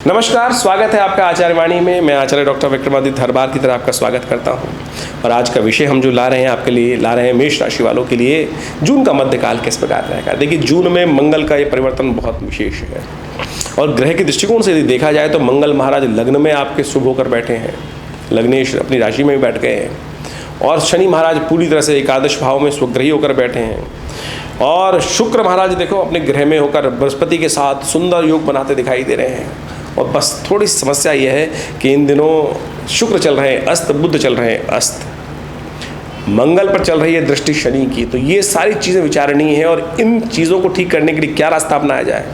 नमस्कार, स्वागत है आपका आचार्यवाणी में। मैं आचार्य डॉक्टर विक्रमादित्य हर बार की तरह आपका स्वागत करता हूं। और आज का विषय हम जो ला रहे हैं आपके लिए, ला रहे हैं मेष राशि वालों के लिए जून का मध्यकाल किस प्रकार रहेगा। देखिए, जून में मंगल का ये परिवर्तन बहुत विशेष है और ग्रह के दृष्टिकोण से यदि देखा जाए तो मंगल महाराज लग्न में आपके शुभ होकर बैठे हैं, लग्नेश अपनी राशि में भी बैठ गए हैं। और शनि महाराज पूरी तरह से एकादश भाव में स्वग्रही होकर बैठे हैं। और शुक्र महाराज देखो अपने ग्रह में होकर बृहस्पति के साथ सुंदर योग बनाते दिखाई दे रहे हैं। और बस थोड़ी समस्या यह है कि इन दिनों शुक्र चल रहे हैं अस्त, बुध चल रहे हैं अस्त, मंगल पर चल रही है दृष्टि शनि की। तो ये सारी चीज़ें विचारणीय हैं और इन चीज़ों को ठीक करने के लिए क्या रास्ता अपनाया जाए।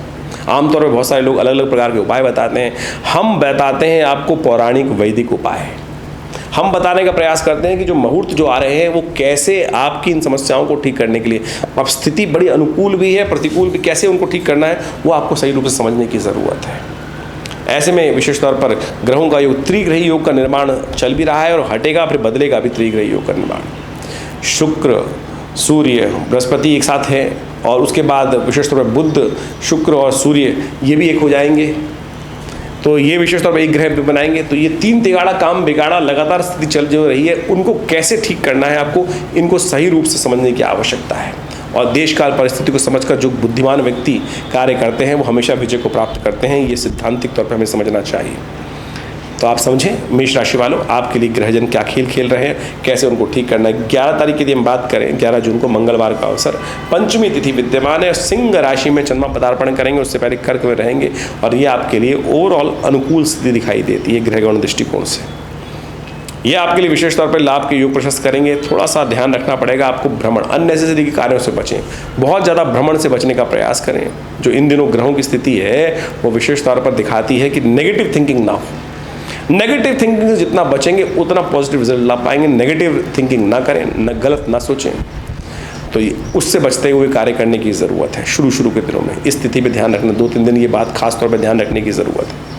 आमतौर पर बहुत सारे लोग अलग अलग प्रकार के उपाय बताते हैं। हम बताते हैं आपको पौराणिक वैदिक उपाय। हम बताने का प्रयास करते हैं कि जो मुहूर्त जो आ रहे हैं वो कैसे आपकी इन समस्याओं को ठीक करने के लिए, अब स्थिति बड़ी अनुकूल भी है प्रतिकूल भी, कैसे उनको ठीक करना है वो आपको सही रूप से समझने की ज़रूरत है। ऐसे में विशेष तौर पर ग्रहों का योग, त्रिग्रही योग का निर्माण चल भी रहा है और हटेगा फिर बदलेगा भी त्रिग्रही योग का निर्माण। शुक्र, सूर्य, बृहस्पति एक साथ है और उसके बाद विशेष तौर पर बुध, शुक्र और सूर्य ये भी एक हो जाएंगे। तो ये विशेष तौर पर एक ग्रह बनाएंगे। तो ये तीन तिगाड़ा काम बिगाड़ा लगातार स्थिति चल जो रही है उनको कैसे ठीक करना है, आपको इनको सही रूप से समझने की आवश्यकता है। और देश काल परिस्थिति को समझकर जो बुद्धिमान व्यक्ति कार्य करते हैं वो हमेशा विजय को प्राप्त करते हैं। ये सिद्धांतिक तौर पर हमें समझना चाहिए। तो आप समझें मेष राशि वालों, आपके लिए ग्रहजन क्या खेल खेल रहे हैं, कैसे उनको ठीक करना है। 11 तारीख की यदि हम बात करें, 11 जून को मंगलवार का अवसर, पंचमी तिथि विद्यमान है। सिंह राशि में चंद्रमा पदार्पण करेंगे, उससे पहले कर्क में रहेंगे और ये आपके लिए ओवरऑल अनुकूल स्थिति दिखाई देती है ग्रहगण दृष्टिकोण से। ये आपके लिए विशेष तौर पर लाभ के योग प्रशस्त करेंगे। थोड़ा सा ध्यान रखना पड़ेगा आपको, भ्रमण, अननेसेसरी कार्यों से बचें, बहुत ज़्यादा भ्रमण से बचने का प्रयास करें। जो इन दिनों ग्रहों की स्थिति है वो विशेष तौर पर दिखाती है कि नेगेटिव थिंकिंग ना हो। नेगेटिव थिंकिंग से जितना बचेंगे उतना पॉजिटिव रिजल्ट ला पाएंगे। नेगेटिव थिंकिंग ना करें, न गलत ना सोचें। तो उससे बचते हुए कार्य करने की ज़रूरत है शुरू के दिनों में। इस स्थिति पर ध्यान रखना, 2-3 दिन ये बात खास तौर पर ध्यान रखने की ज़रूरत है।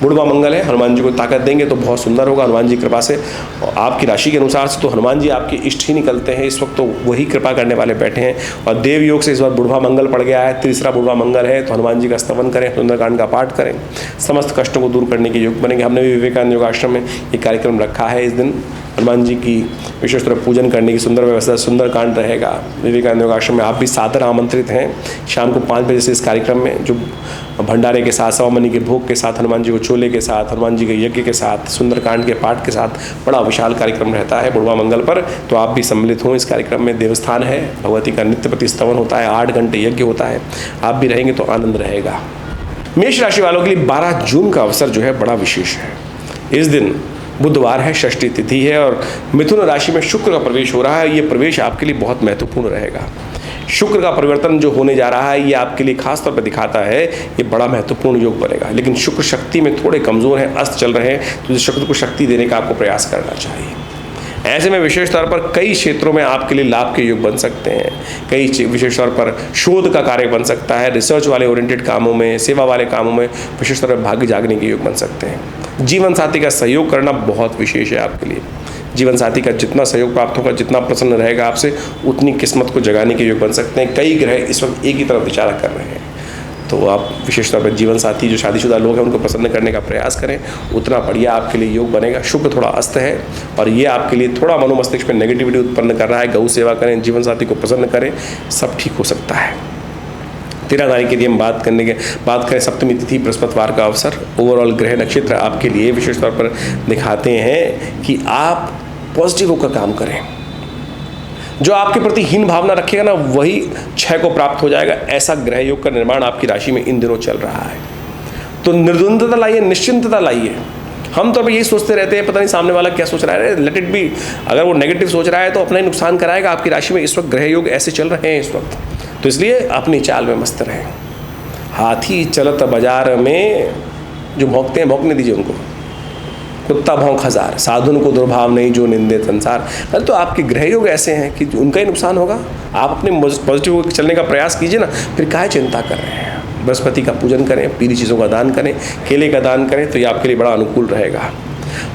बुढ़वा मंगल है, हनुमान जी को ताकत देंगे तो बहुत सुंदर होगा हनुमान जी कृपा से। और आपकी राशि के अनुसार से तो हनुमान जी आपके इष्ट ही निकलते हैं इस वक्त, तो वही कृपा करने वाले बैठे हैं। और देव योग से इस बार बुढ़वा मंगल पड़ गया है, तीसरा बुढ़वा मंगल है, तो हनुमान जी का स्तवन करें, सुंदरकांड का पाठ करें, समस्त कष्टों को दूर करने के योग बनेंगे। हमने भी विवेकानंद योगाश्रम में ये कार्यक्रम रखा है। इस दिन हनुमान जी की विशेष तरह पूजन करने की सुंदर व्यवस्था, सुंदरकांड रहेगा विवेकानंद योगाश्रम में। आप भी सादर आमंत्रित हैं शाम को 5 बजे से इस कार्यक्रम में, जो भंडारे के साथ, सवामनी के भोग के साथ, हनुमान जी को छोले के साथ, हनुमान जी के यज्ञ के साथ, सुंदरकांड के पाठ के साथ बड़ा विशाल कार्यक्रम रहता है बुढ़वा मंगल पर। तो आप भी सम्मिलित हों इस कार्यक्रम में। देवस्थान है, भगवती का नित्य प्रति स्तवन होता है, 8 घंटे यज्ञ होता है। आप भी रहेंगे तो आनंद रहेगा। मेष राशि वालों के लिए 12 जून का अवसर जो है बड़ा विशेष है। इस दिन बुधवार है, षष्ठी तिथि है और मिथुन राशि में शुक्र का प्रवेश हो रहा है। ये प्रवेश आपके लिए बहुत महत्वपूर्ण रहेगा। शुक्र का परिवर्तन जो होने जा रहा है ये आपके लिए खास तौर पर दिखाता है ये बड़ा महत्वपूर्ण योग बनेगा। लेकिन शुक्र शक्ति में थोड़े कमज़ोर हैं, अस्त चल रहे हैं, तो शुक्र को शक्ति देने का आपको प्रयास करना चाहिए। ऐसे में विशेष तौर पर कई क्षेत्रों में आपके लिए लाभ के योग बन सकते हैं। कई विशेष तौर पर शोध का कार्य बन सकता है, रिसर्च वाले ओरिएंटेड कामों में, सेवा वाले कामों में विशेष तौर पर भाग्य जागने के योग बन सकते हैं। जीवन साथी का सहयोग करना बहुत विशेष है आपके लिए। जीवन साथी का जितना सहयोग प्राप्त होगा, जितना प्रसन्न रहेगा आपसे, उतनी किस्मत को जगाने के योग बन सकते हैं। कई ग्रह इस वक्त एक ही तरफ विचार कर रहे हैं, तो आप विशेष तौर पर जीवन साथी जो शादीशुदा लोग हैं उनको प्रसन्न करने का प्रयास करें, उतना बढ़िया आपके लिए योग बनेगा। शुक्र थोड़ा अस्त है और ये आपके लिए थोड़ा मनोमस्तिष्क में नेगेटिविटी उत्पन्न कर रहा है। गौ सेवा करें, जीवन साथी को प्रसन्न करें, सब ठीक हो सकता है। 13 तारीख के लिए हम बात करें सप्तमी तिथि बृहस्पतिवार का अवसर। ओवरऑल ग्रह नक्षत्र आपके लिए विशेष तौर पर दिखाते हैं कि आप पॉजिटिव होकर काम करें। जो आपके प्रति हीन भावना रखेगा ना वही क्षय को प्राप्त हो जाएगा। ऐसा ग्रह योग का निर्माण आपकी राशि में इन दिनों चल रहा है। तो निर्द्वंद्वता लाइए, निश्चिंतता लाइए। हम तो अभी यही सोचते रहते हैं पता नहीं सामने वाला क्या सोच रहा है, लेट इट बी। अगर वो नेगेटिव सोच रहा है तो अपना ही नुकसान कराएगा। आपकी राशि में इस वक्त ग्रह योग ऐसे चल रहे हैं इस वक्त, तो इसलिए अपनी चाल में मस्त रहें। हाथी चलत बाजार में जो भौंकते हैं भौंकने दीजिए उनको, कुत्ता भौंक हजार, साधुन को दुर्भाव नहीं जो निंदे संसार। अरे तो आपके ग्रह योग ऐसे हैं कि उनका ही नुकसान होगा। आप अपने पॉजिटिव चलने का प्रयास कीजिए ना, फिर काहे चिंता कर रहे हैं। बृहस्पति का पूजन करें, पीली चीज़ों का दान करें, केले का दान करें, तो ये आपके लिए बड़ा अनुकूल रहेगा।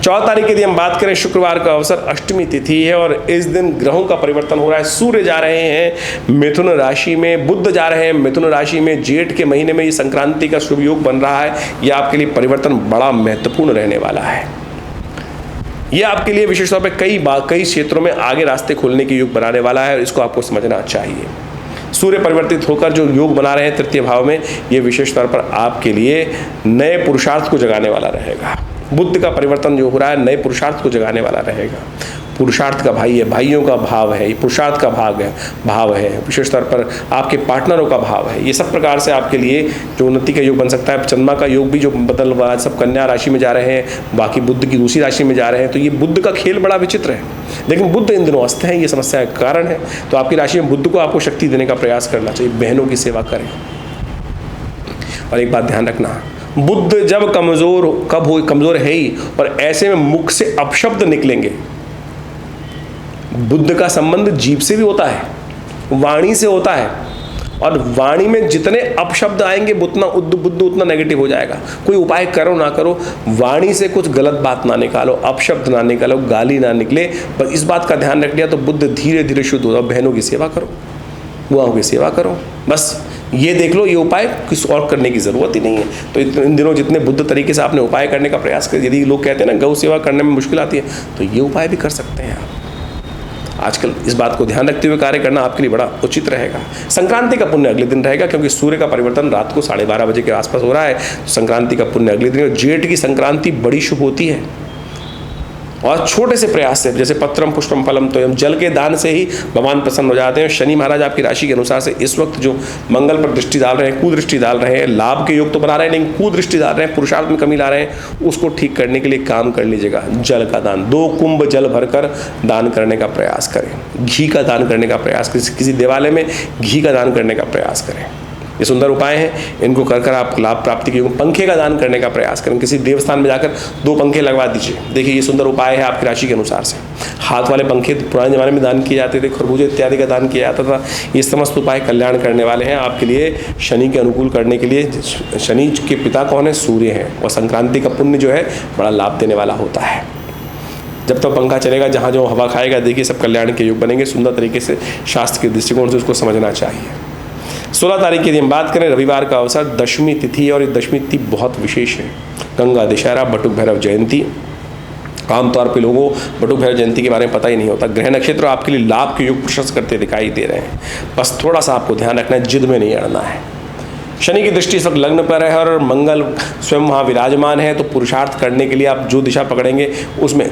14 तारीख के दिन हम बात करें, शुक्रवार का अवसर, अष्टमी तिथि है और इस दिन ग्रहों का परिवर्तन हो रहा है। सूर्य जा रहे हैं मिथुन राशि में, बुध जा रहे हैं मिथुन राशि में। जेठ के महीने में ये संक्रांति का शुभ योग बन रहा है। यह आपके लिए परिवर्तन बड़ा महत्वपूर्ण रहने वाला है। यह आपके लिए विशेष तौर पर कई क्षेत्रों में आगे रास्ते खोलने की योग बनाने वाला है और इसको आपको समझना चाहिए। सूर्य परिवर्तित होकर जो योग बना रहे हैं तृतीय भाव में, ये विशेष तौर पर आपके लिए नए पुरुषार्थ को जगाने वाला रहेगा। बुध का परिवर्तन जो हो रहा है नए पुरुषार्थ को जगाने वाला रहेगा। पुरुषार्थ का भाई है, भाइयों का भाव है, ये पुरुषार्थ का भाव है। विशेष तौर पर आपके पार्टनरों का भाव है। ये सब प्रकार से आपके लिए जो उन्नति का योग बन सकता है। चंद्रमा का योग भी जो बदल रहा है, सब कन्या राशि में जा रहे हैं, बाकी बुध की दूसरी राशि में जा रहे हैं। तो ये बुध का खेल बड़ा विचित्र है, लेकिन बुध इन दिनों अस्त है, ये समस्या का कारण है। तो आपकी राशि में बुध को आपको शक्ति देने का प्रयास करना चाहिए। बहनों की सेवा करें। और एक बात ध्यान रखना, बुध जब कमजोर है ही, और ऐसे में मुख से अपशब्द निकलेंगे। बुध का संबंध जीभ से भी होता है, वाणी से होता है, और वाणी में जितने अपशब्द आएंगे बुध उतना नेगेटिव हो जाएगा। कोई उपाय करो ना करो, वाणी से कुछ गलत बात ना निकालो, अपशब्द ना निकालो, गाली ना निकले। बस इस बात का ध्यान रख लिया तो बुध धीरे धीरे शुद्ध होगा। बहनों की सेवा करो, बुआओं की सेवा करो, बस ये देख लो। ये उपाय किस और करने की ज़रूरत ही नहीं है। तो इन दिनों जितने बुद्ध तरीके से आपने उपाय करने का प्रयास कर, यदि लोग कहते हैं ना गौ सेवा करने में मुश्किल आती है, तो ये उपाय भी कर सकते हैं आप। आजकल इस बात को ध्यान रखते हुए कार्य करना आपके लिए बड़ा उचित रहेगा। संक्रांति का पुण्य अगले दिन रहेगा, क्योंकि सूर्य का परिवर्तन रात को 12:30 बजे के आसपास हो रहा है। तो संक्रांति का पुण्य अगले दिन। जेठ की संक्रांति बड़ी शुभ होती है, और छोटे से प्रयास से, जैसे पत्रम पुष्पम फलम तोयम, जल के दान से ही भगवान प्रसन्न हो जाते हैं। शनि महाराज आपकी राशि के अनुसार से इस वक्त जो मंगल पर दृष्टि डाल रहे हैं, कुदृष्टि डाल रहे हैं, लाभ के योग तो बना रहे हैं लेकिन कुदृष्टि डाल रहे हैं, पुरुषार्थ में कमी ला रहे हैं। उसको ठीक करने के लिए काम कर लीजिएगा। जल का दान, 2 कुंभ जल भरकर दान करने का प्रयास करें। घी का दान करने का प्रयास, किसी देवालय में घी का दान करने का प्रयास करें। ये सुंदर उपाय हैं, इनको कर आप लाभ प्राप्ति के योग। पंखे का दान करने का प्रयास करें। किसी देवस्थान में जाकर 2 पंखे लगवा दीजिए। देखिए ये सुंदर उपाय है आपकी राशि के अनुसार से। हाथ वाले पंखे पुराने ज़माने में दान किए जाते थे, खरबूजे इत्यादि का दान किया जाता था। ये समस्त उपाय कल्याण करने वाले हैं आपके लिए। शनि के अनुकूल करने के लिए, शनि के पिता कौन है? सूर्य हैं, और संक्रांति का पुण्य जो है बड़ा लाभ देने वाला होता है। जब तक पंखा चलेगा, जहाँ जो हवा खाएगा, देखिए सब कल्याण के योग बनेंगे। सुंदर तरीके से शास्त्र के दृष्टिकोण से उसको समझना चाहिए। 16 तारीख की हम बात करें, रविवार का अवसर, दशमी तिथि, और ये दशमी तिथि बहुत विशेष है। गंगा दशहरा, बटुक भैरव जयंती। आमतौर पे लोगों बटुक भैरव जयंती के बारे में पता ही नहीं होता। ग्रह नक्षत्र आपके लिए लाभ के योग प्रशस्त करते दिखाई दे रहे हैं। बस थोड़ा सा आपको ध्यान रखना है, जिद में नहीं अड़ना है। शनि की दृष्टि इस वक्त लग्न पर है और मंगल स्वयं वहाँ विराजमान है, तो पुरुषार्थ करने के लिए आप जो दिशा पकड़ेंगे उसमें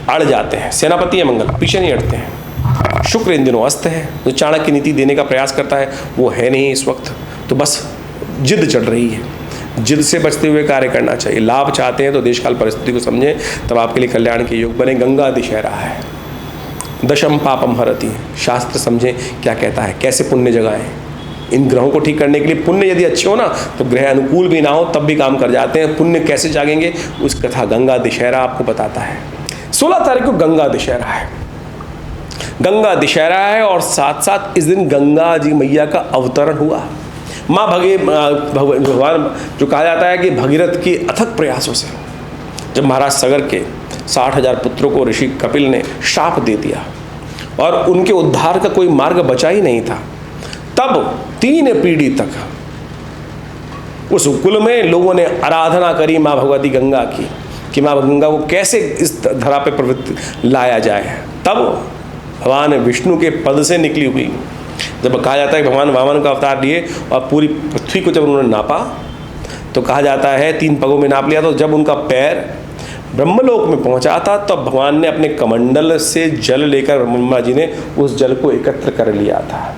अड़ जाते हैं। सेनापति है मंगल, पीछे नहीं हटते हैं। शुक्र इन दिनों अस्त है, जो चाणक्य नीति देने का प्रयास करता है वो है नहीं इस वक्त। तो बस जिद चढ़ रही है, जिद से बचते हुए कार्य करना चाहिए। लाभ चाहते हैं तो देशकाल परिस्थिति को समझें, तब आपके लिए कल्याण के योग बने। गंगा दशहरा है, दशम पापम हरति, शास्त्र समझें क्या कहता है, कैसे पुण्य जगाएं। इन ग्रहों को ठीक करने के लिए पुण्य यदि अच्छे हो ना, तो ग्रह अनुकूल भी ना हो तब भी काम कर जाते हैं। पुण्य कैसे जागेंगे, उस कथा गंगा दशहरा आपको बताता है। 16 तारीख को गंगा दशहरा है। गंगा दशहरा है और साथ साथ इस दिन गंगा जी मैया का अवतरण हुआ। माँ भगवान जो कहा जाता है कि भगीरथ की अथक प्रयासों से, जब महाराज सगर के 60,000 पुत्रों को ऋषि कपिल ने शाप दे दिया और उनके उद्धार का कोई मार्ग बचा ही नहीं था, तब 3 पीढ़ी तक उस कुल में लोगों ने आराधना करी माँ भगवती गंगा की, कि माँ गंगा को कैसे इस धरा पे प्रवृत्ति लाया जाए। तब भगवान विष्णु के पद से निकली हुई, जब कहा जाता है भगवान वामन का अवतार लिए और पूरी पृथ्वी को जब उन्होंने नापा, तो कहा जाता है 3 पगों में नाप लिया। तो जब उनका पैर ब्रह्मलोक में पहुंचा था, तब भगवान ने अपने कमंडल से जल लेकर, ब्रह्मा जी ने उस जल को एकत्र कर लिया था।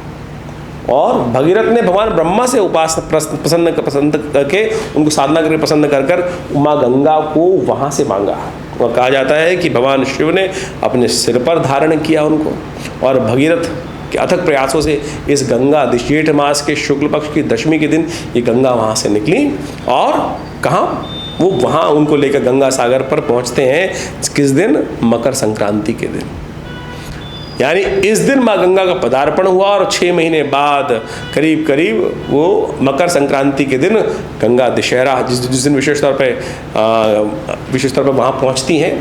और भगीरथ ने भगवान ब्रह्मा से पसंद करके, उनको साधना करके प्रसन्न कर माँ गंगा को वहाँ से मांगा। और कहा जाता है कि भगवान शिव ने अपने सिर पर धारण किया उनको, और भगीरथ के अथक प्रयासों से इस गंगा जेठ मास के शुक्ल पक्ष की दशमी के दिन ये गंगा वहाँ से निकली। और कहाँ वो वहाँ उनको लेकर गंगा सागर पर पहुँचते हैं, किस दिन? मकर संक्रांति के दिन। यानी इस दिन माँ गंगा का पदार्पण हुआ और 6 महीने बाद करीब करीब वो मकर संक्रांति के दिन गंगा दशहरा जिस दिन विशेष तौर पर वहाँ पहुँचती हैं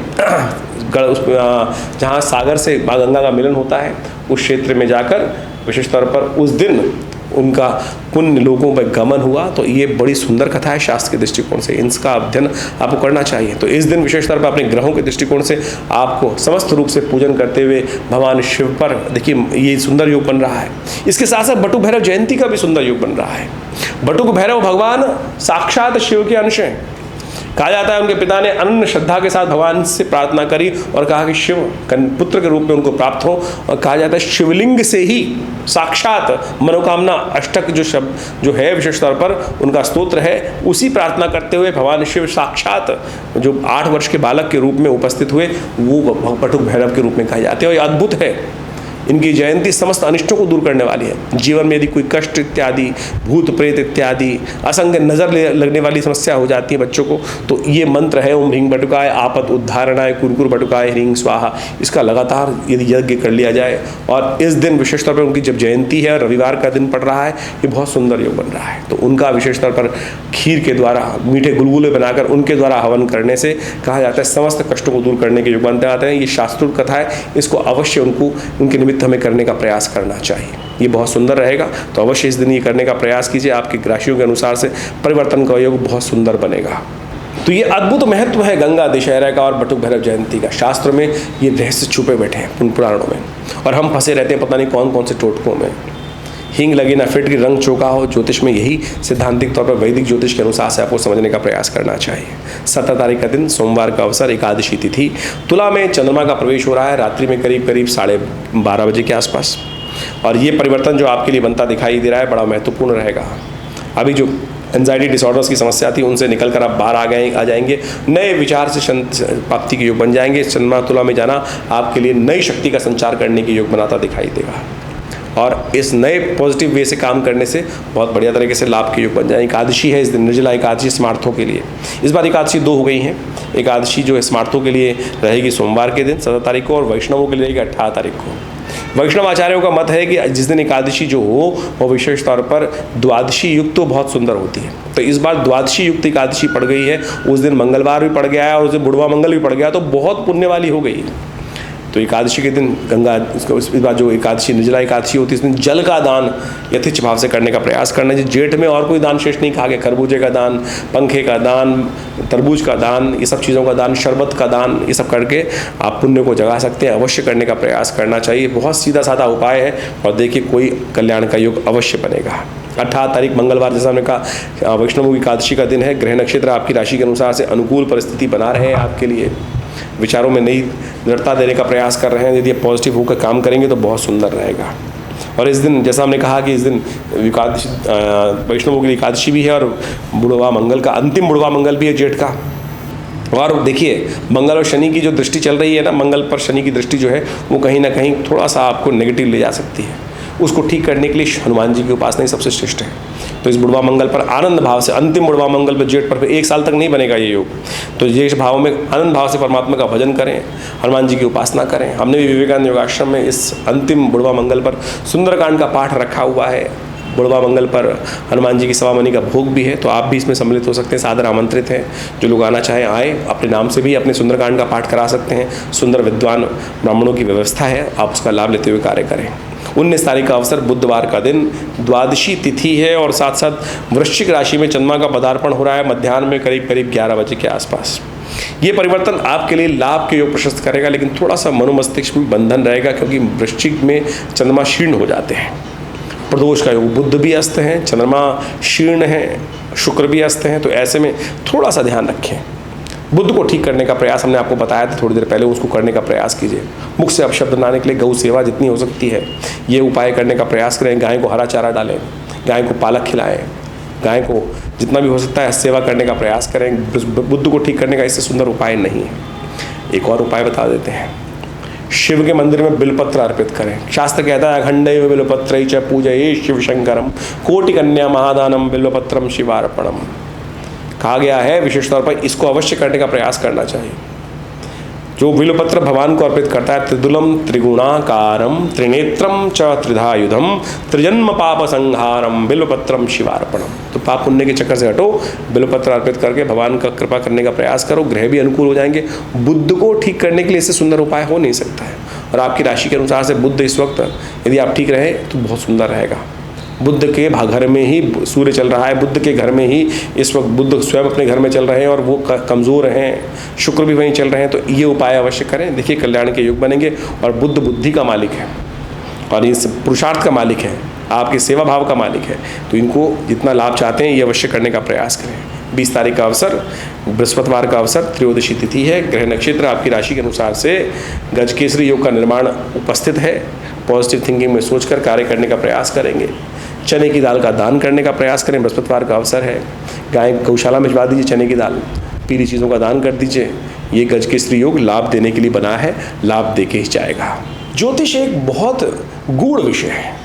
जहाँ सागर से माँ गंगा का मिलन होता है, उस क्षेत्र में जाकर विशेष तौर पर उस दिन उनका पुण्य लोगों पर गमन हुआ। तो ये बड़ी सुंदर कथा है शास्त्र के दृष्टिकोण से, इसका अध्ययन आपको करना चाहिए। तो इस दिन विशेष तौर पर अपने ग्रहों के दृष्टिकोण से आपको समस्त रूप से पूजन करते हुए भगवान शिव पर देखिए ये सुंदर योग बन रहा है। इसके साथ साथ बटुक भैरव जयंती का भी सुंदर योग बन रहा है। बटुक भैरव भगवान साक्षात शिव के अंश हैं। कहा जाता है उनके पिता ने अनन्य श्रद्धा के साथ भगवान से प्रार्थना करी और कहा कि शिव पुत्र के रूप में उनको प्राप्त हो, और कहा जाता है शिवलिंग से ही साक्षात मनोकामना अष्टक जो शब्द जो है विशेष तौर पर उनका स्तोत्र है, उसी प्रार्थना करते हुए भगवान शिव साक्षात जो 8 वर्ष के बालक के रूप में उपस्थित हुए वो बटुक भैरव के रूप में कहे जाते हैं। और ये अद्भुत है, इनकी जयंती समस्त अनिष्टों को दूर करने वाली है। जीवन में यदि कोई कष्ट इत्यादि, भूत प्रेत इत्यादि, असंग नज़र लगने वाली समस्या हो जाती है बच्चों को, तो ये मंत्र है ओम ह्रीं बटुकाय आपत उद्धारणाय कुरकुर बटुकाय ह्रीं स्वाहा, इसका लगातार यदि यज्ञ कर लिया जाए और इस दिन विशेष तौर पर उनकी जब जयंती है, रविवार का दिन पड़ रहा है, ये बहुत सुंदर योग बन रहा है। तो उनका विशेष तौर पर खीर के द्वारा मीठे गुलगुले बनाकर उनके द्वारा हवन करने से कहा जाता है समस्त कष्टों को दूर करने के योग बनते आते हैं। ये शास्त्रोक्त कथा है, इसको अवश्य उनके निमित्त हमें करने का प्रयास करना चाहिए। ये बहुत सुंदर रहेगा, तो अवश्य इस दिन ये करने का प्रयास कीजिए। आपकी राशियों के अनुसार से परिवर्तन का योग बहुत सुंदर बनेगा। तो ये अद्भुत महत्व है गंगा दशहरा का और बटुक भैरव जयंती का। शास्त्र में ये रहस्य छुपे बैठे हैं पुराणों में, और हम फंसे रहते हैं पता नहीं कौन कौन से टोटकों में। हींग लगे ना फिट की रंग चौका हो, ज्योतिष में यही सिद्धांतिक तौर पर वैदिक ज्योतिष के अनुसार से आपको समझने का प्रयास करना चाहिए। 17 तारीख का दिन सोमवार का अवसर, एकादशी तिथि, तुला में चंद्रमा का प्रवेश हो रहा है रात्रि में करीब 12:30 बजे के आसपास, और ये परिवर्तन जो आपके लिए बनता दिखाई दे रहा है बड़ा महत्वपूर्ण रहेगा। अभी जो एंजाइटी डिसऑर्डर्स की समस्या थी उनसे निकल कर आप बाहर आ जाएंगे, नए विचार से प्राप्ति के योग बन जाएंगे। चंद्रमा तुला में जाना आपके लिए नई शक्ति का संचार करने के योग बनाता दिखाई देगा, और इस नए पॉजिटिव वे से काम करने से बहुत बढ़िया तरीके से लाभ के योग बन जाए। एकादशी है इस दिन, निर्जला एकादशी स्मार्थों के लिए। इस बार एकादशी 2 हो गई हैं। एकादशी जो है स्मार्थों के लिए रहेगी सोमवार के दिन 17 तारीख को, और वैष्णवों के लिए रहेगी 18 तारीख को। वैष्णव आचार्यों का मत है कि जिस दिन एकादशी जो हो वो विशेष तौर पर द्वादशी युक्त तो बहुत सुंदर होती है। तो इस बार द्वादशी युक्त एकादशी पड़ गई है, उस दिन मंगलवार भी पड़ गया है और उस दिन बुढ़वा मंगल भी पड़ गया, तो बहुत पुण्य वाली हो गई। तो एकादशी के दिन गंगा इस बार जो एकादशी निर्जला एकादशी होती है इसमें जल का दान यथेच्छ भाव से करने का प्रयास करना चाहिए। जेठ में और कोई दान शेष नहीं कहा गया, खरबूजे का दान, पंखे का दान, तरबूज का दान, ये सब चीज़ों का दान, शरबत का दान, ये सब करके आप पुण्य को जगा सकते हैं। अवश्य करने का प्रयास करना चाहिए, बहुत सीधा साधा उपाय है, और देखिए कोई कल्याण का योग अवश्य बनेगा। 18 तारीख मंगलवार, जैसा हमने कहा वैष्णव एकादशी का दिन है। ग्रह नक्षत्र आपकी राशि के अनुसार से अनुकूल परिस्थिति बना रहे हैं आपके लिए, विचारों में नई दृढ़ता देने का प्रयास कर रहे हैं। यदि पॉजिटिव होकर काम करेंगे तो बहुत सुंदर रहेगा। और इस दिन जैसा हमने कहा कि इस दिन एकादशी वैष्णवों की एकादशी भी है, और बुढ़वा मंगल का अंतिम बुढ़वा मंगल भी है जेठ का। और देखिए मंगल और शनि की जो दृष्टि चल रही है ना, मंगल पर शनि की दृष्टि जो है वो कहीं ना कहीं थोड़ा सा आपको नेगेटिव ले जा सकती है। उसको ठीक करने के लिए हनुमान जी की उपासना ही सबसे श्रेष्ठ है। तो इस बुढ़वा मंगल पर आनंद भाव से, अंतिम बुढ़वा मंगल पर जेठ पर 1 साल तक नहीं बनेगा ये योग, तो जेठ भाव में आनंद भाव से परमात्मा का भजन करें, हनुमान जी की उपासना करें। हमने भी विवेकानंद योगाश्रम में इस अंतिम बुढ़वा मंगल पर सुंदरकांड का पाठ रखा हुआ है। बुढ़वा मंगल पर हनुमान जी की सवामनी का भोग भी है, तो आप भी इसमें सम्मिलित हो सकते हैं, सादर आमंत्रित हैं। जो लोग आना चाहें आए, अपने नाम से भी अपने सुंदरकांड का पाठ करा सकते हैं। सुंदर विद्वान ब्राह्मणों की व्यवस्था है, आप उसका लाभ लेते हुए कार्य करें। 19 तारीख का अवसर बुधवार का दिन, द्वादशी तिथि है, और साथ साथ वृश्चिक राशि में चंद्रमा का पदार्पण हो रहा है मध्याह्न में करीब 11 बजे के आसपास। ये परिवर्तन आपके लिए लाभ के योग प्रशस्त करेगा, लेकिन थोड़ा सा मनोमस्तिष्क में बंधन रहेगा, क्योंकि वृश्चिक में चंद्रमा शीर्ण हो जाते हैं। प्रदोष का योग, बुध भी अस्त हैं, चंद्रमा शीर्ण है, शुक्र भी अस्त हैं, तो ऐसे में थोड़ा सा ध्यान रखें। बुद्ध को ठीक करने का प्रयास हमने आपको बताया था थोड़ी देर पहले, उसको करने का प्रयास कीजिए। मुख से अपशब्द ना निकले, गौ सेवा जितनी हो सकती है ये उपाय करने का प्रयास करें। गाय को हरा चारा डालें, गाय को पालक खिलाएं, गाय को जितना भी हो सकता है सेवा करने का प्रयास करें। बुद्ध को ठीक करने का इससे सुंदर उपाय नहीं है। एक और उपाय बता देते हैं, शिव के मंदिर में बिलपत्र अर्पित करें। शास्त्र कहता है अखंडैव बिल्वपत्रैः च पूजये शिव शंकरम कोटि कन्या महादानम बिल्वपत्रम शिवार्पणम। कहा गया है विशेष तौर पर इसको अवश्य करने का प्रयास करना चाहिए। जो बिल्वपत्र भगवान को अर्पित करता है, त्रिदुलम त्रिगुणाकारम त्रिनेत्रम च त्रिधायुधम त्रिजन्म पाप संहारम बिल्वपत्रम शिवार्पणम। तो पाप पुण्य के चक्कर से हटो, बिल्वपत्र अर्पित करके भगवान का कृपा करने का प्रयास करो, ग्रह भी अनुकूल हो जाएंगे। बुध को ठीक करने के लिए इससे सुंदर उपाय हो नहीं सकता है। और आपकी राशि के अनुसार से बुध इस वक्त यदि आप ठीक रहे तो बहुत सुंदर रहेगा। बुध के घर में ही सूर्य चल रहा है, बुध के घर में ही इस वक्त बुध स्वयं अपने घर में चल रहे हैं और वो कमज़ोर हैं, शुक्र भी वहीं चल रहे हैं। तो ये उपाय अवश्य करें। देखिए कल्याण के युग बनेंगे। और बुध बुद्धि का मालिक है और इस पुरुषार्थ का मालिक है, आपके सेवा भाव का मालिक है। तो इनको जितना लाभ चाहते हैं ये अवश्य करने का प्रयास करें। 20 तारीख का अवसर, बृहस्पतिवार का अवसर, त्रयोदशी तिथि है। ग्रह नक्षत्र आपकी राशि के अनुसार से गजकेसरी योग का निर्माण उपस्थित है। पॉजिटिव थिंकिंग में सोचकर कार्य करने का प्रयास करेंगे। चने की दाल का दान करने का प्रयास करें। बृहस्पतिवार का अवसर है। गाय गौशाला में भिजवा दीजिए चने की दाल, पीली चीज़ों का दान कर दीजिए। ये गजकेसरी योग लाभ देने के लिए बना है, लाभ दे के ही जाएगा। ज्योतिष एक बहुत गूढ़ विषय है।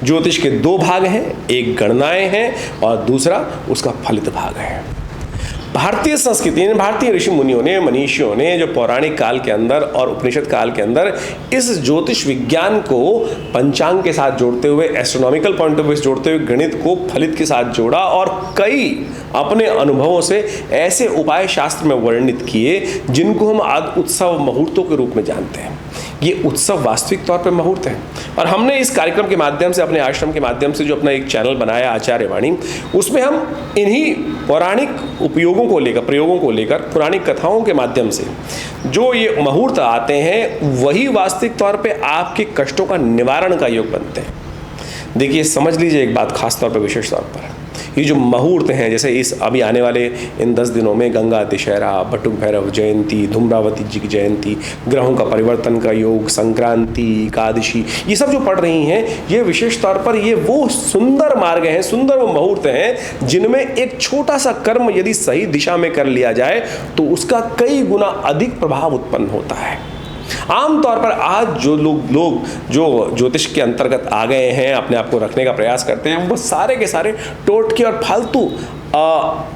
ज्योतिष के 2 भाग हैं, एक गणनाएं हैं और दूसरा उसका फलित भाग है। भारतीय संस्कृति ने, भारतीय ऋषि मुनियों ने, मनीषियों ने जो पौराणिक काल के अंदर और उपनिषद काल के अंदर इस ज्योतिष विज्ञान को पंचांग के साथ जोड़ते हुए, एस्ट्रोनॉमिकल पॉइंट ऑफ व्यू से जोड़ते हुए गणित को फलित के साथ जोड़ा और कई अपने अनुभवों से ऐसे उपाय शास्त्र में वर्णित किए जिनको हम आज उत्सव मुहूर्तों के रूप में जानते हैं। ये उत्सव वास्तविक तौर पर मुहूर्त है। और हमने इस कार्यक्रम के माध्यम से, अपने आश्रम के माध्यम से जो अपना एक चैनल बनाया आचार्य वाणी, उसमें हम इन्हीं पौराणिक उपयोगों को लेकर, प्रयोगों को लेकर, पुरानी कथाओं के माध्यम से जो ये मुहूर्त आते हैं वही वास्तविक तौर पे आपके कष्टों का निवारण का योग बनते हैं। देखिए समझ लीजिए एक बात खास तौर पर, विशेष तौर पर ये जो मुहूर्त हैं, जैसे इस अभी आने वाले इन 10 दिनों में गंगा दशहरा, बटुक भैरव जयंती, धूम्रावती जी की जयंती, ग्रहों का परिवर्तन का योग, संक्रांति, एकादशी, ये सब जो पड़ रही हैं, ये विशेष तौर पर ये वो सुंदर मार्ग हैं, सुंदर वो मुहूर्त हैं जिनमें एक छोटा सा कर्म यदि सही दिशा में कर लिया जाए तो उसका कई गुना अधिक प्रभाव उत्पन्न होता है। आमतौर पर आज जो लोग जो ज्योतिष के अंतर्गत आ गए हैं, अपने आप को रखने का प्रयास करते हैं, वो सारे के सारे टोटके और फालतू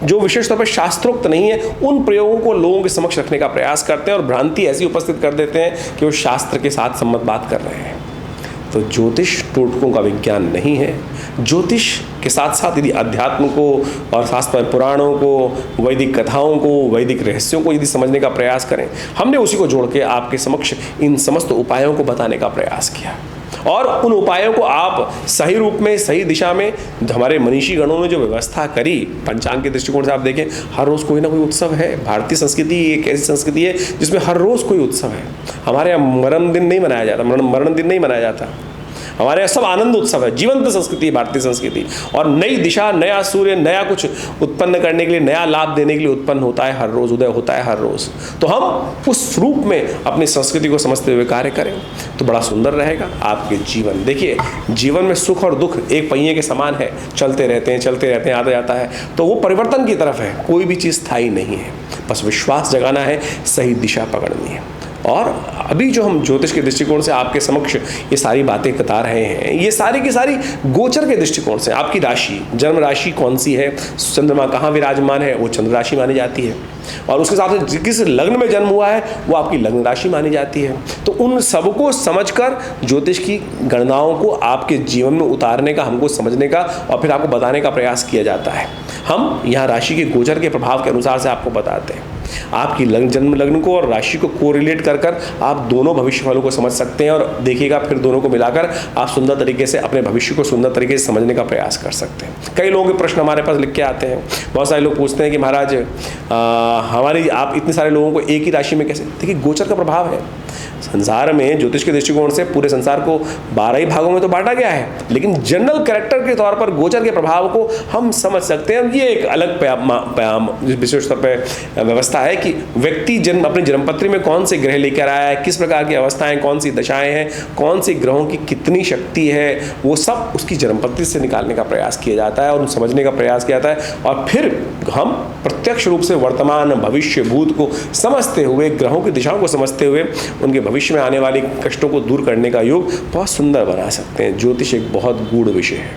जो विशेष तौर पर शास्त्रोक्त नहीं है उन प्रयोगों को लोगों के समक्ष रखने का प्रयास करते हैं और भ्रांति ऐसी उपस्थित कर देते हैं कि वो शास्त्र के साथ सम्मत बात कर रहे हैं। तो ज्योतिष टोटकों का विज्ञान नहीं है। ज्योतिष के साथ साथ यदि अध्यात्म को और शास्त्र पुराणों को, वैदिक कथाओं को, वैदिक रहस्यों को यदि समझने का प्रयास करें, हमने उसी को जोड़ के आपके समक्ष इन समस्त उपायों को बताने का प्रयास किया। और उन उपायों को आप सही रूप में, सही दिशा में, हमारे मनीषी गणों ने जो व्यवस्था करी पंचांग के दृष्टिकोण से आप देखें, हर रोज़ कोई ना कोई उत्सव है। भारतीय संस्कृति एक ऐसी संस्कृति है जिसमें हर रोज़ कोई उत्सव है। हमारे यहाँ मरण दिन नहीं मनाया जाता, मरण दिन नहीं मनाया जाता। हमारे यहाँ सब आनंद उत्सव है। जीवंत संस्कृति है भारतीय संस्कृति। और नई दिशा, नया सूर्य, नया कुछ उत्पन्न करने के लिए, नया लाभ देने के लिए उत्पन्न होता है हर रोज़, उदय होता है हर रोज़। तो हम उस रूप में अपनी संस्कृति को समझते हुए कार्य करें तो बड़ा सुंदर रहेगा आपके जीवन। देखिए जीवन में सुख और दुख एक पहिए के समान है, चलते रहते हैं, आता जाता है। तो वो परिवर्तन की तरफ है, कोई भी चीज़ स्थायी नहीं है। बस विश्वास जगाना है, सही दिशा पकड़नी है। और अभी जो हम ज्योतिष के दृष्टिकोण से आपके समक्ष ये सारी बातें बता रहे हैं, ये सारी की सारी गोचर के दृष्टिकोण से, आपकी राशि, जन्म राशि कौन सी है, चंद्रमा कहाँ विराजमान है, वो चंद्र राशि मानी जाती है। और उसके साथ से किस लग्न में जन्म हुआ है वो आपकी लग्न राशि मानी जाती है। तो उन सबको समझकर ज्योतिष की गणनाओं को आपके जीवन में उतारने का, हमको समझने का और फिर आपको बताने का प्रयास किया जाता है। हम यहाँ राशि के गोचर के प्रभाव के अनुसार से आपको बताते हैं। आपकी जन्म लग्न को और राशि को कोरिलेट कर आप दोनों भविष्य फलों को समझ सकते हैं और देखिएगा फिर दोनों को मिलाकर आप सुंदर तरीके से अपने भविष्य को सुंदर तरीके से समझने का प्रयास कर सकते हैं। कई लोगों के प्रश्न हमारे पास लिख के आते हैं। बहुत सारे लोग पूछते हैं कि महाराज हमारी आप इतने सारे लोगों को एक ही राशि में कैसे। देखिए गोचर का प्रभाव है। संसार में ज्योतिष के दृष्टिकोण से पूरे संसार को 12 ही भागों में तो बांटा गया है, लेकिन जनरल कैरेक्टर के तौर पर गोचर के प्रभाव को हम समझ सकते हैं। ये एक अलग विशेष तौर पर व्यवस्था है कि व्यक्ति अपनी जन्मपत्री में कौन से ग्रह लेकर आया है, किस प्रकार की अवस्थाएं, कौन सी दशाएं हैं, कौन सी ग्रहों की कितनी शक्ति है, वो सब उसकी जन्मपत्री से निकालने का प्रयास किया जाता है और समझने का प्रयास किया जाता है। और फिर हम प्रत्यक्ष रूप से वर्तमान, भविष्य, भूत को समझते हुए, ग्रहों की दिशाओं को समझते हुए उनके भविष्य में आने वाले कष्टों को दूर करने का योग बहुत सुंदर बना सकते हैं। ज्योतिष एक बहुत गूढ़ विषय है।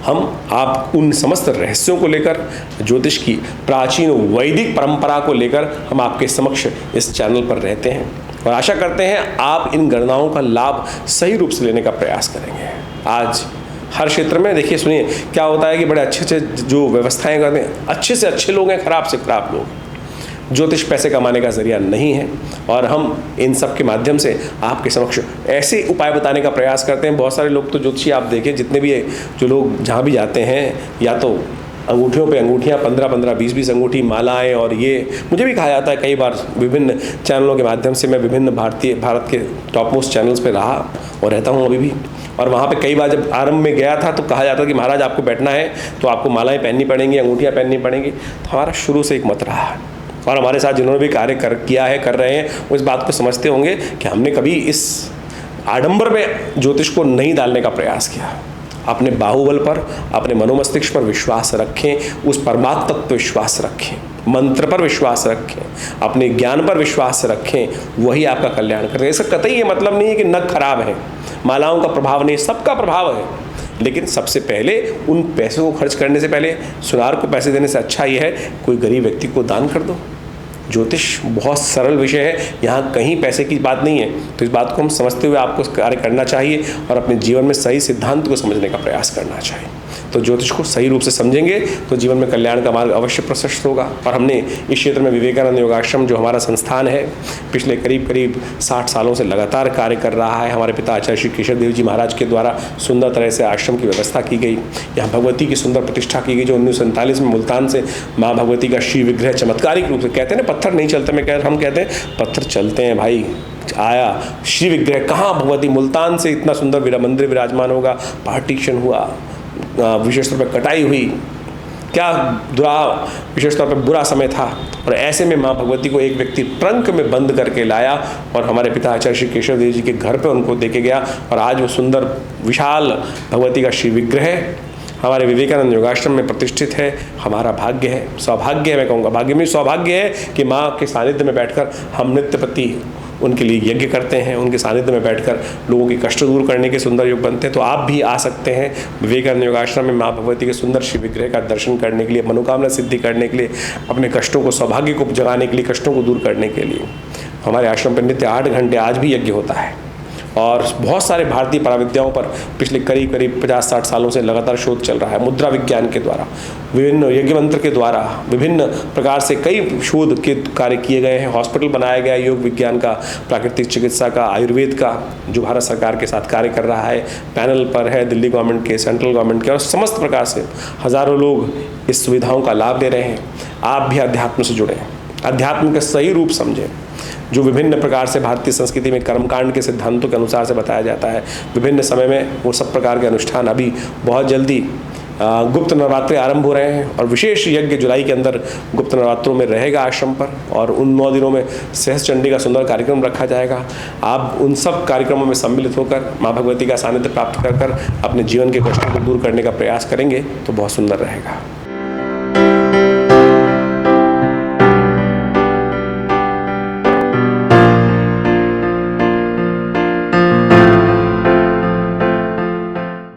हम आप उन समस्त रहस्यों को लेकर, ज्योतिष की प्राचीन वैदिक परंपरा को लेकर हम आपके समक्ष इस चैनल पर रहते हैं और आशा करते हैं आप इन गणनाओं का लाभ सही रूप से लेने का प्रयास करेंगे। आज हर क्षेत्र में देखिए, सुनिए क्या होता है कि बड़े अच्छे अच्छे जो व्यवस्थाएं करते हैं, अच्छे से अच्छे लोग हैं, खराब से खराब लोग। ज्योतिष पैसे कमाने का जरिया नहीं है और हम इन सब के माध्यम से आपके समक्ष ऐसे उपाय बताने का प्रयास करते हैं। बहुत सारे लोग तो ज्योतिषी आप देखें, जितने भी जो लोग जहाँ भी जाते हैं, या तो अंगूठियों पे अंगूठियाँ 15-15, 20-20 अंगूठी, मालाएं, और ये मुझे भी कहा जाता है कई बार विभिन्न चैनलों के माध्यम से। मैं विभिन्न भारत के टॉप मोस्ट चैनल्स पे रहा और रहता हूँ अभी भी, और वहाँ पे कई बार जब आरंभ में गया था तो कहा जाता कि महाराज आपको बैठना है तो आपको मालाएं पहननी पड़ेंगी, अंगूठियाँ पहननी पड़ेंगी। तो हमारा शुरू से एक मत रहा है और हमारे साथ जिन्होंने भी कार्य किया है, कर रहे हैं, वो इस बात को समझते होंगे कि हमने कभी इस आडंबर में ज्योतिष को नहीं डालने का प्रयास किया। अपने बाहुबल पर, अपने मनोमस्तिष्क पर विश्वास रखें, उस परमात्म तत्व पर विश्वास रखें, मंत्र पर विश्वास रखें, अपने ज्ञान पर विश्वास रखें, वही आपका कल्याण करेगा। इसका कतई ये मतलब नहीं है कि नख खराब है, मालाओं का प्रभाव नहीं, सबका प्रभाव है, लेकिन सबसे पहले उन पैसों को खर्च करने से पहले, सुनार को पैसे देने से अच्छा ये है कोई गरीब व्यक्ति को दान कर दो। ज्योतिष बहुत सरल विषय है, यहाँ कहीं पैसे की बात नहीं है। तो इस बात को हम समझते हुए आपको कार्य करना चाहिए और अपने जीवन में सही सिद्धांत को समझने का प्रयास करना चाहिए। तो ज्योतिष को सही रूप से समझेंगे तो जीवन में कल्याण का मार्ग अवश्य प्रशस्त होगा। और हमने इस क्षेत्र में विवेकानंद योगाश्रम, जो हमारा संस्थान है, पिछले करीब 60 सालों से लगातार कार्य कर रहा है। हमारे पिता आचार्य श्री केशव देव जी महाराज के द्वारा सुंदर तरह से आश्रम की व्यवस्था की गई। यहाँ भगवती की सुंदर प्रतिष्ठा की गई, जो 1947 में मुल्तान से माँ भगवती का श्री विग्रह चमत्कारिक रूप से, कहते हैं ना पत्थर नहीं चलते, हम कहते हैं पत्थर चलते हैं भाई, आया श्री विग्रह। कहाँ भगवती मुल्तान से इतना सुंदर मंदिर विराजमान होगा, पार्टीशन हुआ, विशेष तौर पर कटाई हुई, क्या विशेष तौर पर बुरा समय था, और ऐसे में माँ भगवती को एक व्यक्ति ट्रंक में बंद करके लाया और हमारे पिता आचार्य श्री केशव देव जी के घर पे उनको देके गया। और आज वो सुंदर विशाल भगवती का श्री विग्रह हमारे विवेकानंद योगाश्रम में प्रतिष्ठित है। हमारा भाग्य है, सौभाग्य है, मैं कहूँगा भाग्य में सौभाग्य है कि माँ के सानिध्य में बैठकर हम नित्य प्रति उनके लिए यज्ञ करते हैं, उनके सानिध्य में बैठकर लोगों के कष्ट दूर करने के सुंदर योग बनते हैं। तो आप भी आ सकते हैं विवेकानंद योगाश्रम में माँ भगवती के सुंदर श्री विग्रह का दर्शन करने के लिए, मनोकामना सिद्धि करने के लिए, अपने कष्टों को, सौभाग्य को जगाने के लिए, कष्टों को दूर करने के लिए। हमारे आश्रम पर नित्य 8 घंटे आज भी यज्ञ होता है और बहुत सारे भारतीय पराविद्याओं पर पिछले करीब 50-60 सालों से लगातार शोध चल रहा है। मुद्रा विज्ञान के द्वारा, विभिन्न यज्ञ मंत्र के द्वारा, विभिन्न प्रकार से कई शोध के कार्य किए गए हैं। हॉस्पिटल बनाया गया योग विज्ञान का, प्राकृतिक चिकित्सा का, आयुर्वेद का, जो भारत सरकार के साथ कार्य कर रहा है, पैनल पर है दिल्ली गवर्नमेंट के, सेंट्रल गवर्नमेंट के, और समस्त प्रकार से हज़ारों लोग इस सुविधाओं का लाभ ले रहे हैं। आप भी अध्यात्म से जुड़ें, अध्यात्म का सही रूप समझें, जो विभिन्न प्रकार से भारतीय संस्कृति में कर्मकांड के सिद्धांतों के अनुसार से बताया जाता है। विभिन्न समय में वो सब प्रकार के अनुष्ठान, अभी बहुत जल्दी गुप्त नवरात्रि आरंभ हो रहे हैं और विशेष यज्ञ जुलाई के अंदर गुप्त नवरात्रों में रहेगा आश्रम पर, और उन 9 दिनों में सहस्त्र चंडी का सुंदर कार्यक्रम रखा जाएगा। आप उन सब कार्यक्रमों में सम्मिलित होकर माँ भगवती का सानिध्य प्राप्त कर अपने जीवन के कष्टों को दूर करने का प्रयास करेंगे तो बहुत सुंदर रहेगा।